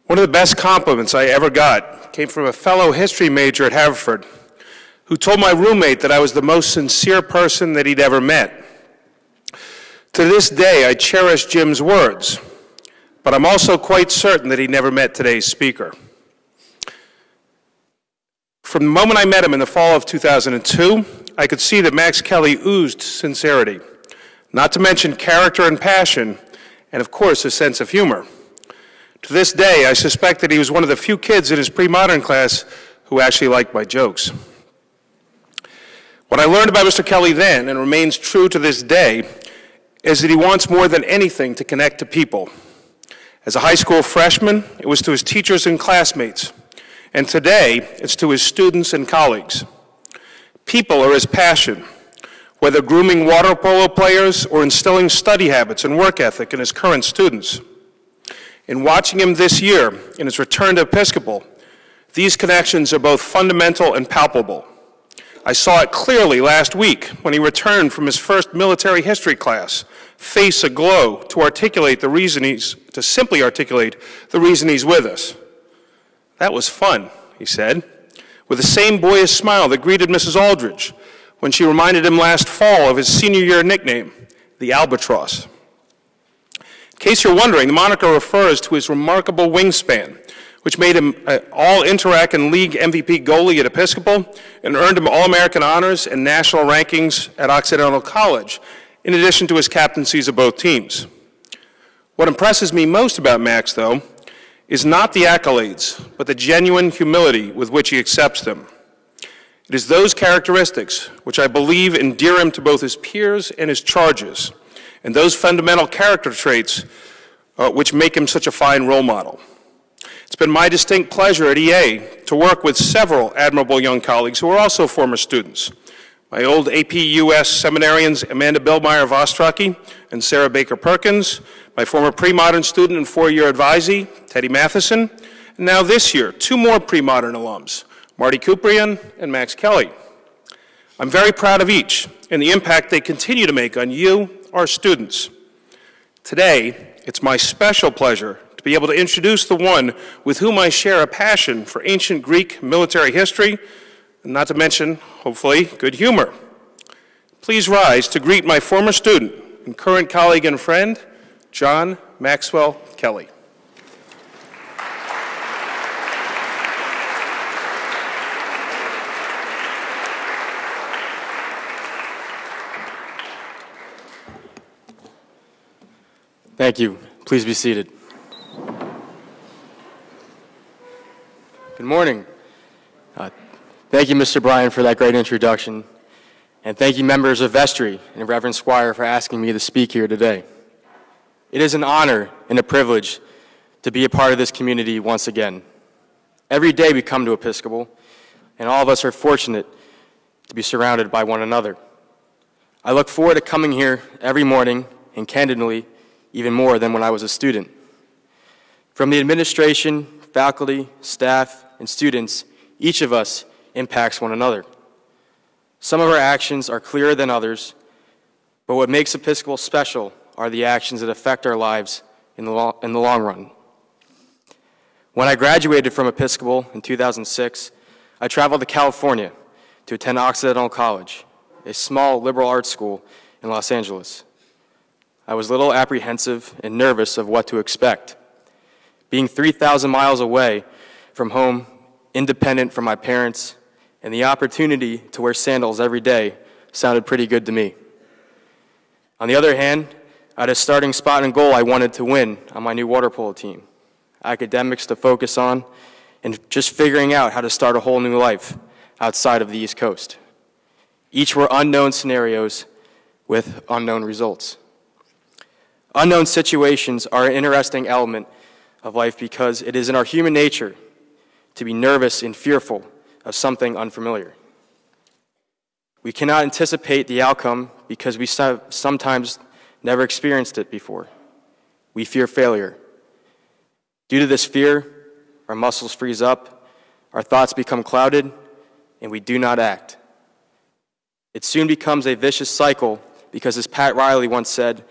One of the best compliments I ever got came from a fellow history major at Haverford who told my roommate that I was the most sincere person that he'd ever met. To this day, I cherish Jim's words, but I'm also quite certain that he never met today's speaker. From the moment I met him in the fall of 2002, I could see that Max Kelly oozed sincerity, not to mention character and passion, and of course, a sense of humor. To this day, I suspect that he was one of the few kids in his pre-modern class who actually liked my jokes. What I learned about Mr. Kelly then, and remains true to this day, is that he wants more than anything to connect to people. As a high school freshman, it was to his teachers and classmates, and today, it's to his students and colleagues. People are his passion, whether grooming water polo players or instilling study habits and work ethic in his current students. In watching him this year, in his return to Episcopal, these connections are both fundamental and palpable. I saw it clearly last week when he returned from his first military history class, face aglow to simply articulate the reason he's with us. That was fun, he said, with the same boyish smile that greeted Mrs. Aldridge when she reminded him last fall of his senior year nickname, the Albatross. In case you're wondering, the moniker refers to his remarkable wingspan, which made him all-Interac and league MVP goalie at Episcopal and earned him All-American honors and national rankings at Occidental College, in addition to his captaincies of both teams. What impresses me most about Max, though, is not the accolades, but the genuine humility with which he accepts them. It is those characteristics which I believe endear him to both his peers and his charges, and those fundamental character traits which make him such a fine role model. It's been my distinct pleasure at EA to work with several admirable young colleagues who are also former students. My old AP US seminarians Amanda Billmeyer of Ostraki and Sarah Baker Perkins, my former pre-modern student and four-year advisee, Teddy Matheson, and now this year, two more pre-modern alums, Marty Kuprian and Max Kelly. I'm very proud of each and the impact they continue to make on you, our students. Today, it's my special pleasure to be able to introduce the one with whom I share a passion for ancient Greek military history, and not to mention, hopefully, good humor. Please rise to greet my former student and current colleague and friend, John Maxwell Kelly. Thank you. Please be seated. Good morning. Thank you, Mr. Bryan, for that great introduction. And thank you, members of Vestry and Reverend Squire, for asking me to speak here today. It is an honor and a privilege to be a part of this community once again. Every day we come to Episcopal, and all of us are fortunate to be surrounded by one another. I look forward to coming here every morning, and candidly, even more than when I was a student. From the administration, faculty, staff, and students, each of us impacts one another. Some of our actions are clearer than others, but what makes Episcopal special are the actions that affect our lives in the long run. When I graduated from Episcopal in 2006, I traveled to California to attend Occidental College, a small liberal arts school in Los Angeles. I was a little apprehensive and nervous of what to expect. Being 3,000 miles away from home, independent from my parents, and the opportunity to wear sandals every day sounded pretty good to me. On the other hand, at a starting spot and goal I wanted to win on my new water polo team, academics to focus on, and just figuring out how to start a whole new life outside of the East Coast. Each were unknown scenarios with unknown results. Unknown situations are an interesting element of life because it is in our human nature to be nervous and fearful of something unfamiliar. We cannot anticipate the outcome because we sometimes never experienced it before. We fear failure. Due to this fear, our muscles freeze up, our thoughts become clouded, and we do not act. It soon becomes a vicious cycle because, as Pat Riley once said,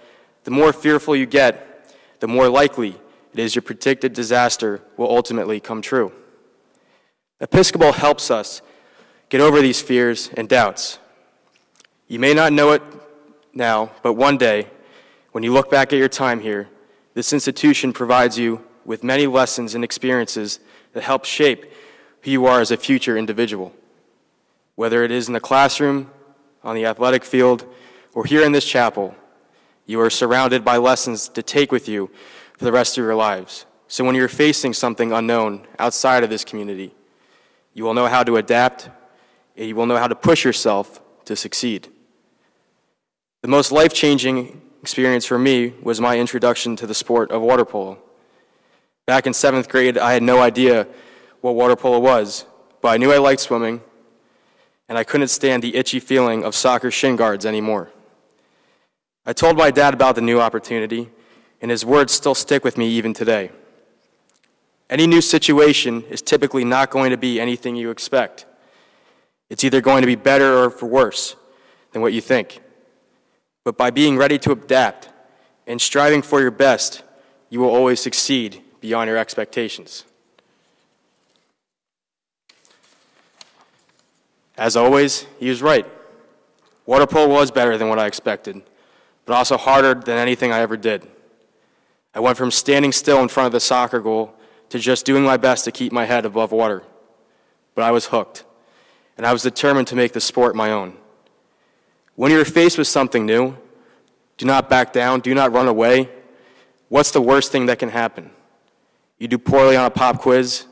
the more fearful you get, the more likely it is your predicted disaster will ultimately come true. Episcopal helps us get over these fears and doubts. You may not know it now, but one day, when you look back at your time here, this institution provides you with many lessons and experiences that help shape who you are as a future individual. Whether it is in the classroom, on the athletic field, or here in this chapel, you are surrounded by lessons to take with you for the rest of your lives. So when you're facing something unknown outside of this community, you will know how to adapt, and you will know how to push yourself to succeed. The most life-changing experience for me was my introduction to the sport of water polo. Back in 7th grade, I had no idea what water polo was, but I knew I liked swimming, and I couldn't stand the itchy feeling of soccer shin guards anymore. I told my dad about the new opportunity, and his words still stick with me even today. Any new situation is typically not going to be anything you expect. It's either going to be better or for worse than what you think. But by being ready to adapt and striving for your best, you will always succeed beyond your expectations. As always, he was right. Water polo was better than what I expected, but also harder than anything I ever did. I went from standing still in front of the soccer goal to just doing my best to keep my head above water. But I was hooked, and I was determined to make the sport my own. When you're faced with something new, do not back down, do not run away. What's the worst thing that can happen? You do poorly on a pop quiz,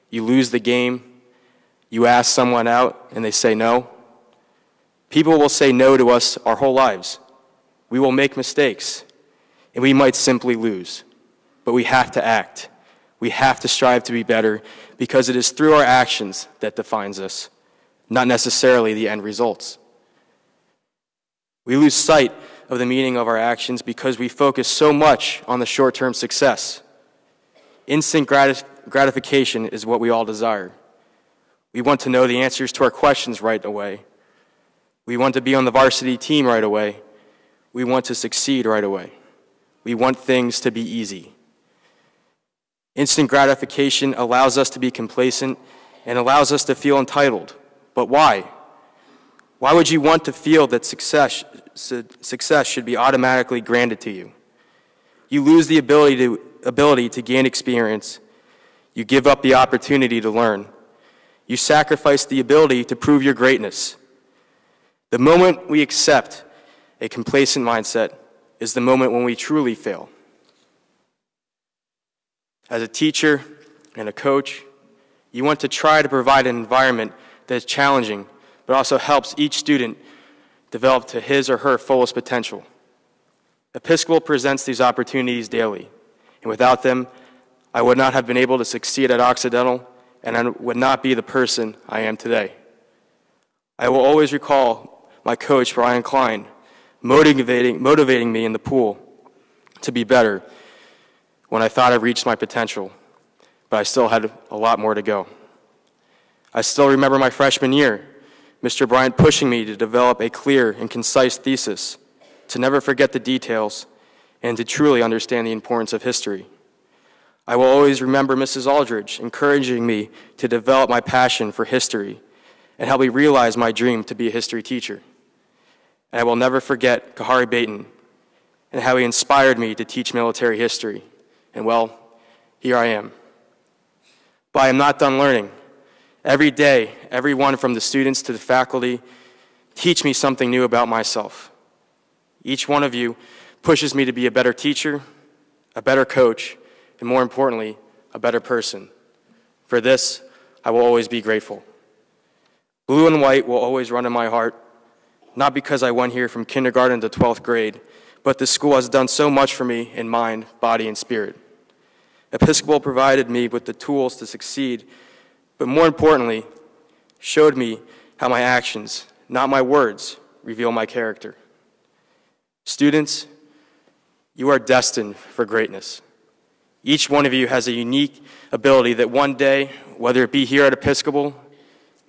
you lose the game, you ask someone out and they say no. People will say no to us our whole lives. We will make mistakes, and we might simply lose. But we have to act. We have to strive to be better because it is through our actions that defines us, not necessarily the end results. We lose sight of the meaning of our actions because we focus so much on the short-term success. Instant gratification is what we all desire. We want to know the answers to our questions right away. We want to be on the varsity team right away. We want to succeed right away. We want things to be easy. Instant gratification allows us to be complacent and allows us to feel entitled. But why? Why would you want to feel that success should be automatically granted to you? You lose the ability to gain experience. You give up the opportunity to learn. You sacrifice the ability to prove your greatness. The moment we accept a complacent mindset is the moment when we truly fail. As a teacher and a coach, you want to try to provide an environment that is challenging, but also helps each student develop to his or her fullest potential. Episcopal presents these opportunities daily, and without them, I would not have been able to succeed at Occidental, and I would not be the person I am today. I will always recall my coach, Brian Klein, motivating me in the pool to be better when I thought I'd reached my potential, but I still had a lot more to go. I still remember my freshman year, Mr. Bryant pushing me to develop a clear and concise thesis, to never forget the details, and to truly understand the importance of history. I will always remember Mrs. Aldridge encouraging me to develop my passion for history and help me realize my dream to be a history teacher. And I will never forget Kahari Baton and how he inspired me to teach military history. And well, here I am. But I am not done learning. Every day, everyone from the students to the faculty teach me something new about myself. Each one of you pushes me to be a better teacher, a better coach, and more importantly, a better person. For this, I will always be grateful. Blue and white will always run in my heart, not because I went here from kindergarten to 12th grade, but this school has done so much for me in mind, body, and spirit. Episcopal provided me with the tools to succeed, but more importantly, showed me how my actions, not my words, reveal my character. Students, you are destined for greatness. Each one of you has a unique ability that one day, whether it be here at Episcopal,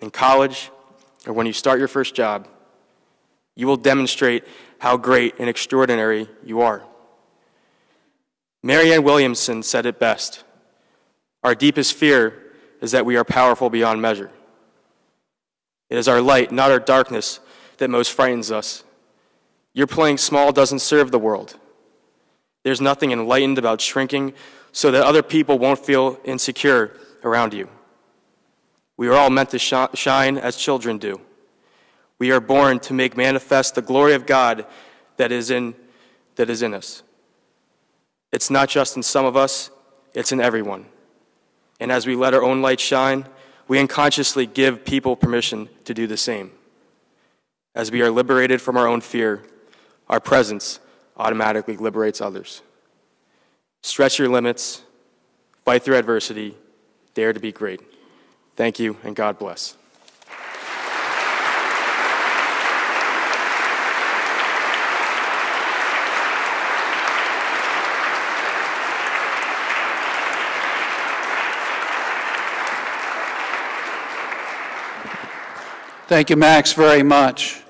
in college, or when you start your first job, you will demonstrate how great and extraordinary you are. Marianne Williamson said it best: "Our deepest fear is that we are powerful beyond measure." It is our light, not our darkness, that most frightens us. Your playing small doesn't serve the world. There's nothing enlightened about shrinking so that other people won't feel insecure around you. We are all meant to shine as children do. We are born to make manifest the glory of God that is in us. It's not just in some of us, it's in everyone. And as we let our own light shine, we unconsciously give people permission to do the same. As we are liberated from our own fear, our presence automatically liberates others. Stretch your limits, fight through adversity, dare to be great. Thank you, and God bless. Thank you, Max, very much.